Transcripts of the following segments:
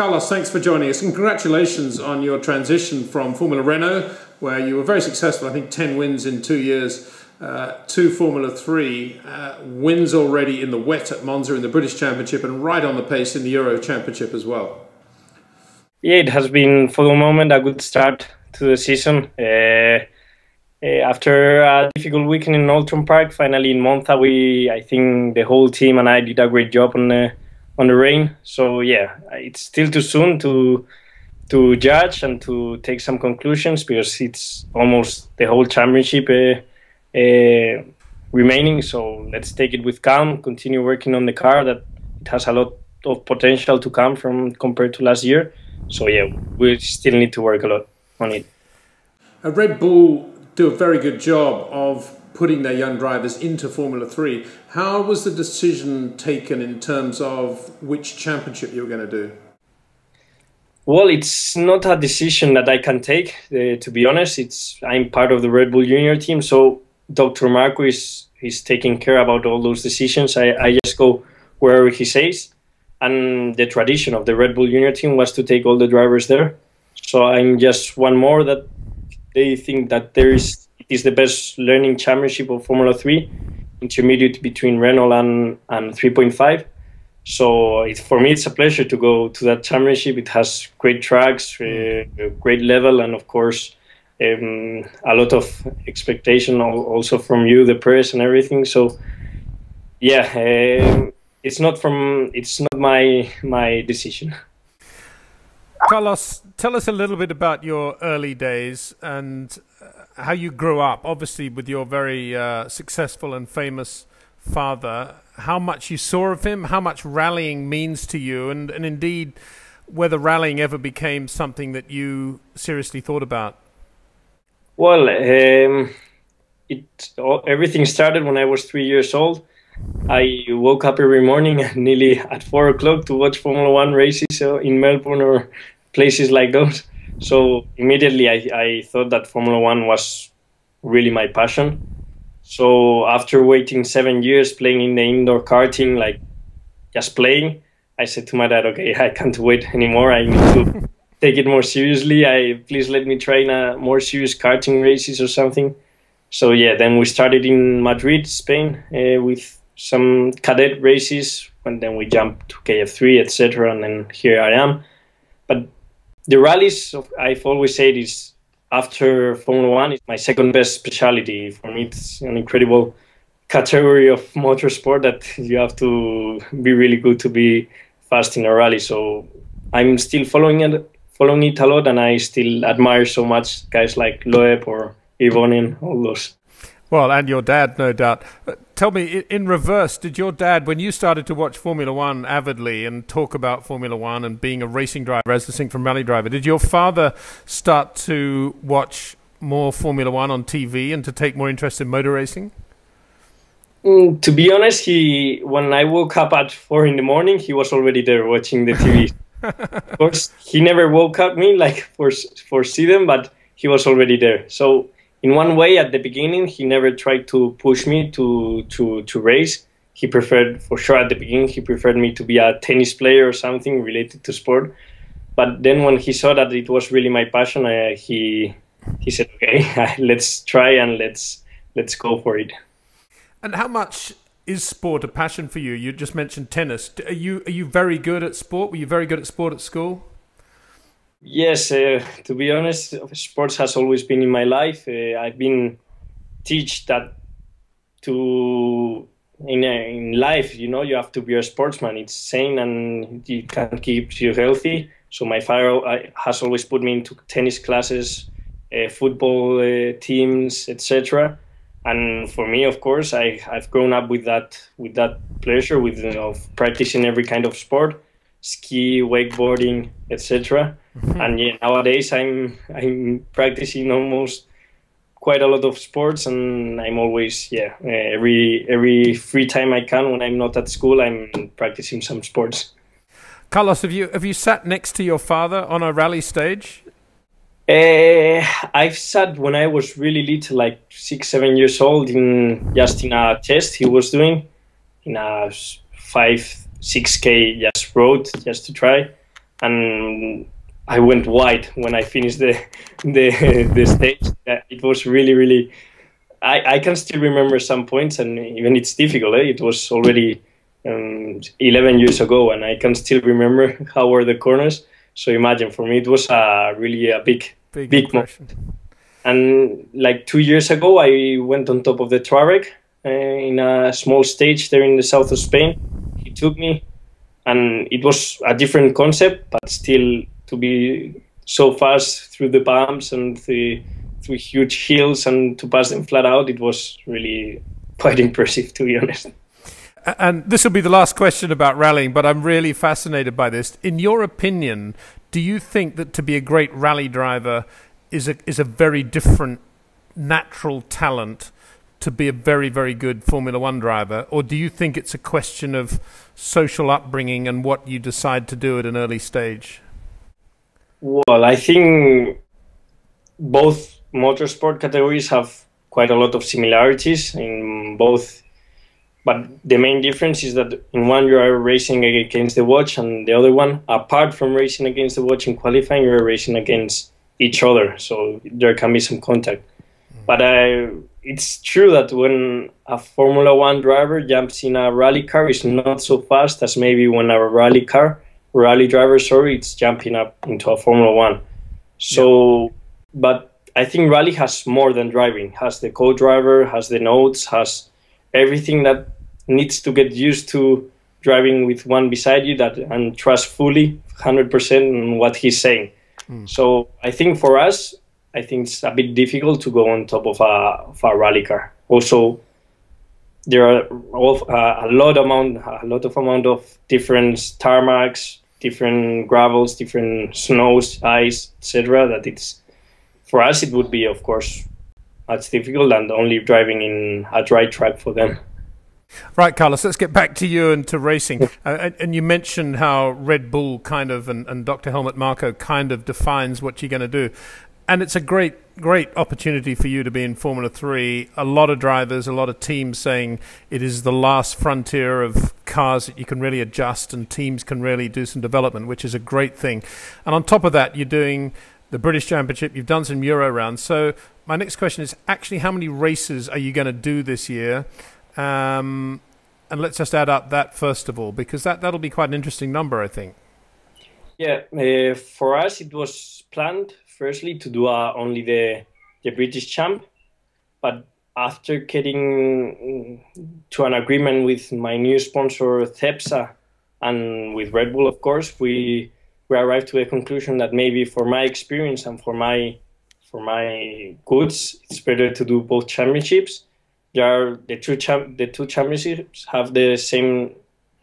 Carlos, thanks for joining us. Congratulations on your transition from Formula Renault, where you were very successful, I think 10 wins in 2 years, to Formula 3. Wins already in the wet at Monza in the British Championship and right on the pace in the Euro Championship as well. Yeah, it has been, for the moment, a good start to the season. After a difficult weekend in Oldham Park, finally in Monza, I think the whole team and I did a great job on the rain. So yeah, it's still too soon to judge and to take some conclusions because it's almost the whole championship remaining. So let's take it with calm, continue working on the car that it has a lot of potential to come from compared to last year. So yeah, we still need to work a lot on it. Red Bull do a very good job of putting their young drivers into Formula 3. How was the decision taken in terms of which championship you were going to do? Well, it's not a decision that I can take, to be honest. I'm part of the Red Bull Junior team, so Dr. Marco is taking care about all those decisions. I just go wherever he says. And the tradition of the Red Bull Junior team was to take all the drivers there. So I'm just one more that they think that it is the best learning championship of Formula 3, intermediate between Renault and 3.5. So for me, it's a pleasure to go to that championship. It has great tracks, great level, and of course, a lot of expectation also from you, the press, and everything. So yeah. It's not my decision. Carlos, tell us a little bit about your early days and how you grew up, obviously with your very successful and famous father, how much you saw of him, how much rallying means to you, and indeed whether rallying ever became something that you seriously thought about. Well, everything started when I was 3 years old. I woke up every morning nearly at 4 o'clock to watch Formula 1 races in Melbourne or places like those. So immediately I thought that Formula 1 was really my passion. So after waiting 7 years playing in the indoor karting, like just playing, I said to my dad, okay, I can't wait anymore. I need to take it more seriously. Please let me try more serious karting races or something. So yeah, then we started in Madrid, Spain, with some cadet races, and then we jumped to KF3, etc. And then here I am. But the rallies, I've always said, is after Formula 1, it's my second best specialty. For me, it's an incredible category of motorsport that you have to be really good to be fast in a rally. So I'm still following it a lot, and I still admire so much guys like Loeb or Ivonen, all those. Well, and your dad, no doubt. Tell me, in reverse, did your dad, when you started to watch Formula 1 avidly and talk about Formula 1 and being a racing driver, as distinct from rally driver, did your father start to watch more Formula 1 on TV and to take more interest in motor racing? To be honest, when I woke up at 4 in the morning, he was already there watching the TV. Of course, he never woke up me like for see them, but he was already there. So in one way, at the beginning, he never tried to push me to race. He preferred, for sure, at the beginning, he preferred me to be a tennis player or something related to sport. But then when he saw that it was really my passion, he said, okay, let's try and let's go for it. And how much is sport a passion for you? You just mentioned tennis. Are you very good at sport? Were you very good at sport at school? Yes, to be honest, sports has always been in my life. I've been taught that in life, you have to be a sportsman. It's sane and it can keep you healthy. So my father has always put me into tennis classes, football teams, etc. And for me, of course, I've grown up with that pleasure, with practicing every kind of sport, ski, wakeboarding, etc. And yeah, nowadays I'm practicing almost quite a lot of sports, and I'm always every free time I can when I'm not at school, I'm practicing some sports. Carlos, have you sat next to your father on a rally stage? I've sat when I was really little, like 6-7 years old, in a test he was doing in a 5-6K road just to try. and I went white when I finished the stage. It was really. I can still remember some points, and even it's difficult. It was already 11 years ago, and I can still remember how were the corners. So imagine, for me, it was really a big moment. And like 2 years ago, I went on top of the Tuareg in a small stage there in the south of Spain. He took me, and it was a different concept, but still to be so fast through the bumps and through huge hills and to pass them flat out, it was really quite impressive, to be honest. And this will be the last question about rallying, but I'm really fascinated by this. In your opinion, do you think that to be a great rally driver is a very different natural talent to be a very, very good Formula One driver? Or do you think it's a question of social upbringing and what you decide to do at an early stage? Well, I think both motorsport categories have quite a lot of similarities in both. But the main difference is that in one you are racing against the watch, and the other one, apart from racing against the watch in qualifying, you are racing against each other. So there can be some contact. But it's true that when a Formula One driver jumps in a rally car, it's not so fast as maybe when a rally driver, it's jumping up into a Formula One. So, but I think rally has more than driving. Has the co-driver, has the notes, has everything that needs to get used to driving with one beside you and trust fully 100% on what he's saying. So I think for us, I think it's a bit difficult to go on top of a rally car. Also, there are a lot of different tarmacs, different gravels, different snows, ice, etc. That it's for us it would be, of course, that's difficult and only driving in a dry track for them. Right, Carlos, let's get back to you and to racing. And you mentioned how Red Bull kind of and Dr. Helmut Marko kind of defines what you're going to do. And it's a great opportunity for you to be in Formula 3. A lot of drivers, a lot of teams saying it is the last frontier of cars that you can really adjust and teams can really do some development, which is a great thing. And on top of that, you're doing the British Championship, you've done some Euro rounds. So my next question is actually how many races are you going to do this year? And let's just add up that first of all, because that'll be quite an interesting number, I think. Yeah, for us it was planned firstly to do only the British champ, but after getting to an agreement with my new sponsor Cepsa and with Red Bull, of course, we arrived to a conclusion that maybe for my experience and for my goods, it's better to do both championships. The two championships have the same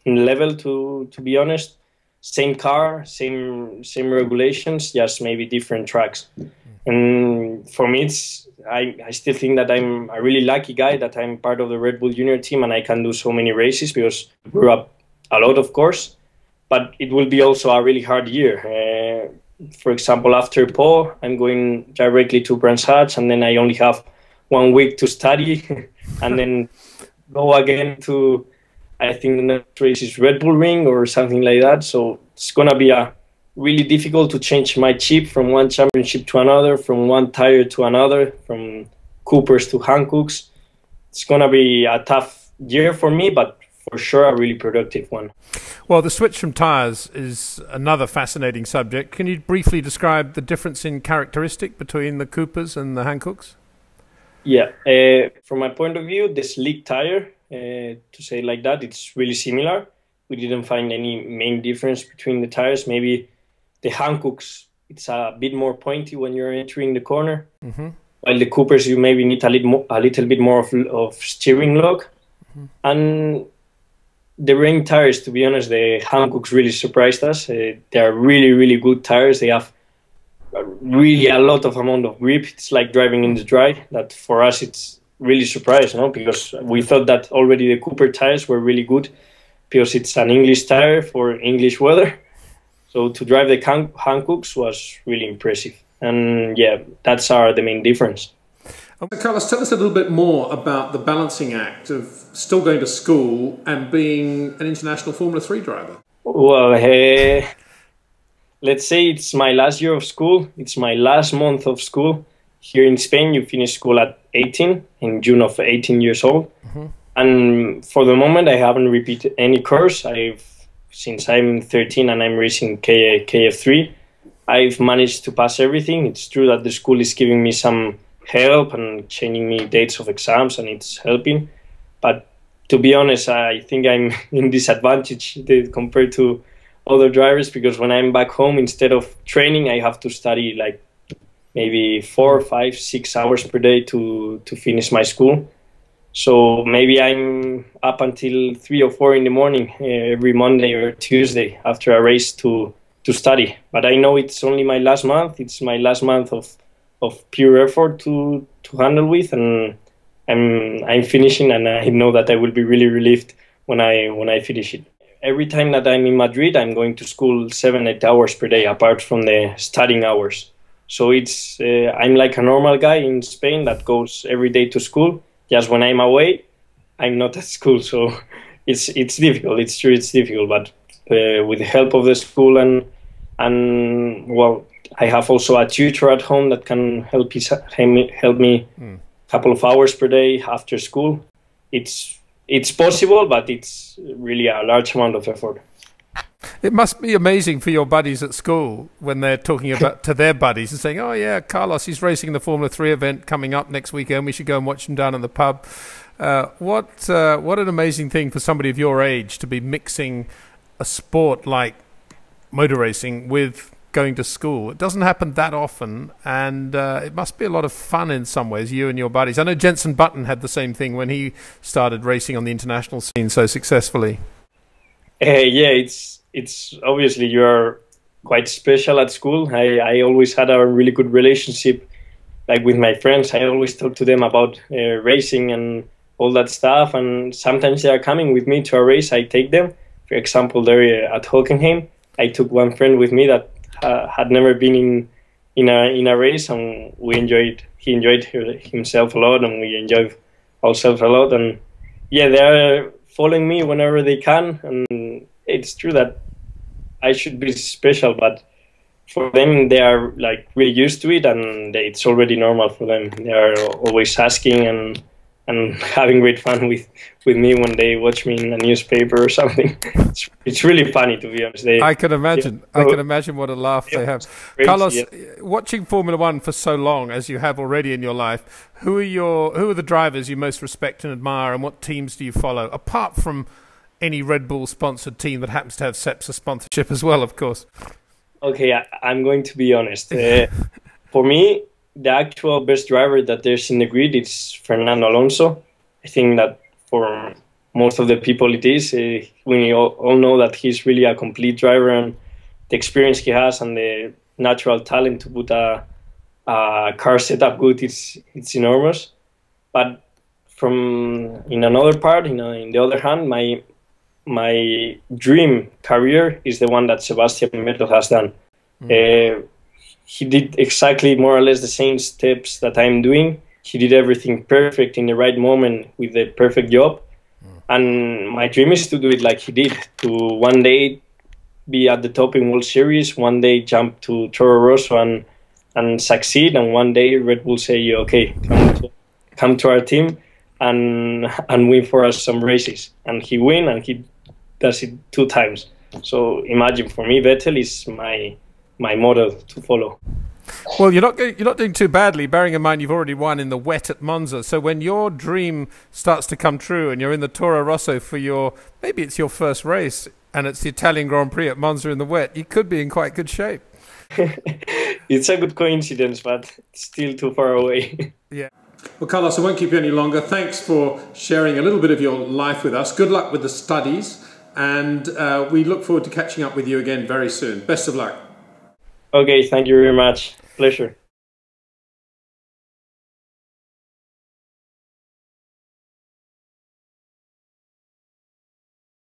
level, to be honest. Same car, same regulations, just maybe different tracks. And for me, I still think that I'm a really lucky guy that I'm part of the Red Bull Junior team and I can do so many races because I grew up a lot, of course. But it will be also a really hard year. For example, after Po, I'm going directly to Brands Hatch, and then I only have 1 week to study, and then go again to, I think the next race is Red Bull Ring or something like that. So it's going to be really difficult to change my chip from one championship to another, from one tire to another, from Coopers to Hancocks. It's going to be a tough year for me, but for sure a really productive one. Well, the switch from tyres is another fascinating subject. Can you briefly describe the difference in characteristic between the Coopers and the Hancocks? Yeah, from my point of view, the slick tire, to say it like that, it's really similar. We didn't find any main difference between the tires. Maybe the Hancocks, it's a bit more pointy when you're entering the corner. While the Coopers, you maybe need a little bit more of steering lock. And the rain tires, to be honest, the Hancocks really surprised us. They are really, really good tires. They have really a lot of amount of grip. It's like driving in the dry. That for us, it's really surprised, no? Because we thought that already the Cooper tires were really good because it's an English tire for English weather. So to drive the Hancocks was really impressive. And yeah, that's the main difference. Carlos, tell us a little bit more about the balancing act of still going to school and being an international Formula 3 driver. Well, let's say it's my last year of school. It's my last month of school. Here in Spain, you finish school at 18, in June of 18 years old. Mm-hmm. And for the moment, I haven't repeated any course. Since I'm 13 and I'm racing KF3, I've managed to pass everything. It's true that the school is giving me some help and changing me dates of exams, and it's helping. But to be honest, I think I'm in disadvantage compared to other drivers, because when I'm back home, instead of training, I have to study like maybe 4, 5, 6 hours per day to finish my school. So maybe I'm up until 3 or 4 in the morning every Monday or Tuesday after a race to study. But I know it's only my last month. It's my last month of pure effort to handle with, and I'm finishing, and I know that I will be really relieved when I finish it. Every time that I'm in Madrid, I'm going to school 7, 8 hours per day, apart from the studying hours. So it's I'm like a normal guy in Spain that goes every day to school. Just when I'm away, I'm not at school. So it's difficult. It's true, it's difficult. But with the help of the school and well, I have also a tutor at home that can help me a couple of hours per day after school. It's possible, but it's really a large amount of effort. It must be amazing for your buddies at school when they're talking about to their buddies and saying, "Oh yeah, Carlos, he's racing the Formula 3 event coming up next weekend. We should go and watch him down in the pub." What an amazing thing for somebody of your age to be mixing a sport like motor racing with going to school. It doesn't happen that often, and it must be a lot of fun in some ways, you and your buddies. I know Jenson Button had the same thing when he started racing on the international scene so successfully. Yeah, it's obviously you're quite special at school. I always had a really good relationship, like with my friends. I always talk to them about racing and all that stuff, and sometimes they are coming with me to a race. I take them. For example, there at Hockenheim, I took one friend with me that had never been in a race, and he enjoyed himself a lot, and we enjoyed ourselves a lot. And yeah, they are following me whenever they can, and it's true that I should be special, but for them, they are like really used to it, and it's already normal for them. They are always asking and having great fun with me when they watch me in a newspaper or something. It's really funny, to be honest. I can imagine. I can imagine what a laugh they have. Crazy, Carlos, watching Formula One for so long as you have already in your life, who are the drivers you most respect and admire, and what teams do you follow? Apart from any Red Bull sponsored team that happens to have Cepsa sponsorship as well, of course. Okay, I'm going to be honest. For me, the actual best driver that there's in the grid is Fernando Alonso. I think that for most of the people it is. We all know that he's really a complete driver, and the experience he has and the natural talent to put a car setup good, it's enormous. But in another part, in the other hand, my dream career is the one that Sebastian Vettel has done. He did exactly more or less the same steps that I'm doing. He did everything perfect in the right moment with the perfect job. And my dream is to do it like he did, to one day be at the top in World Series, one day jump to Toro Rosso and succeed, and one day Red Bull say, okay, come to our team and win for us some races. And he win, and he does it 2 times. So imagine, for me, Vettel is my model to follow. Well, you're not doing too badly, bearing in mind you've already won in the wet at Monza. So when your dream starts to come true and you're in the Toro Rosso for maybe it's your first race and it's the Italian Grand Prix at Monza in the wet, you could be in quite good shape. It's a good coincidence, but still too far away. Yeah. Well, Carlos, I won't keep you any longer. Thanks for sharing a little bit of your life with us. Good luck with the studies, and we look forward to catching up with you again very soon. Best of luck. Okay, thank you very much. Pleasure.